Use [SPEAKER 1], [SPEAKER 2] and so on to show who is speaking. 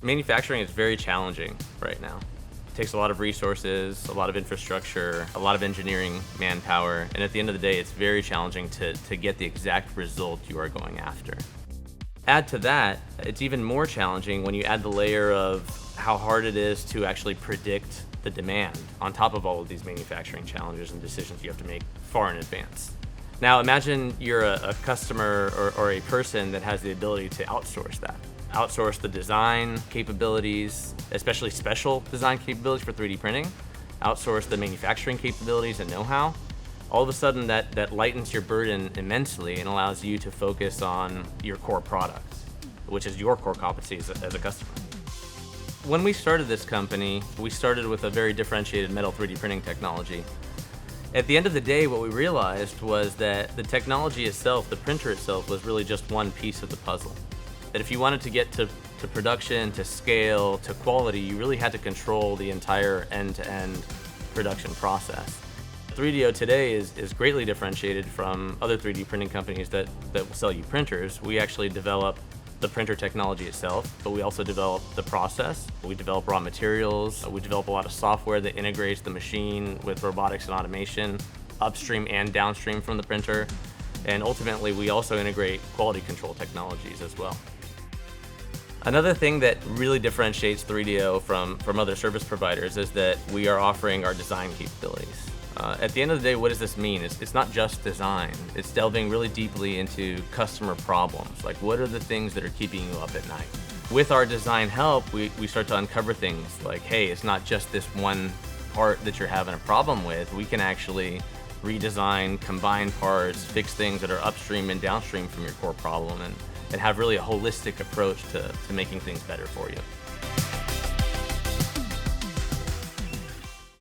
[SPEAKER 1] Manufacturing is very challenging right now. It takes a lot of resources, a lot of infrastructure, a lot of engineering manpower, and at the end of the day, it's very challenging to get the exact result you are going after. Add to that, it's even more challenging when you add the layer of how hard it is to actually predict the demand on top of all of these manufacturing challenges and decisions you have to make far in advance. Now imagine you're a customer or a person that has the ability to outsource that. Outsource the design capabilities, especially special design capabilities for 3D printing, outsource the manufacturing capabilities and know-how. All of a sudden that lightens your burden immensely and allows you to focus on your core products, which is your core competency as a customer. When we started this company, we started with a very differentiated metal 3D printing technology. At the end of the day, what we realized was that the technology itself, the printer itself, was really just one piece of the puzzle. That if you wanted to get to production, to scale, to quality, you really had to control the entire end-to-end production process. 3DEO today is greatly differentiated from other 3D printing companies that will sell you printers. We actually develop the printer technology itself, but we also develop the process. We develop raw materials. We develop a lot of software that integrates the machine with robotics and automation, upstream and downstream from the printer. And ultimately, we also integrate quality control technologies as well. Another thing that really differentiates 3DEO from other service providers is that we are offering our design capabilities. At the end of the day, what does this mean? It's not just design. It's delving really deeply into customer problems. Like, what are the things that are keeping you up at night? With our design help, we start to uncover things like, hey, it's not just this one part that you're having a problem with. We can actually redesign, combine parts, fix things that are upstream and downstream from your core problem, and have really a holistic approach to making things better for you.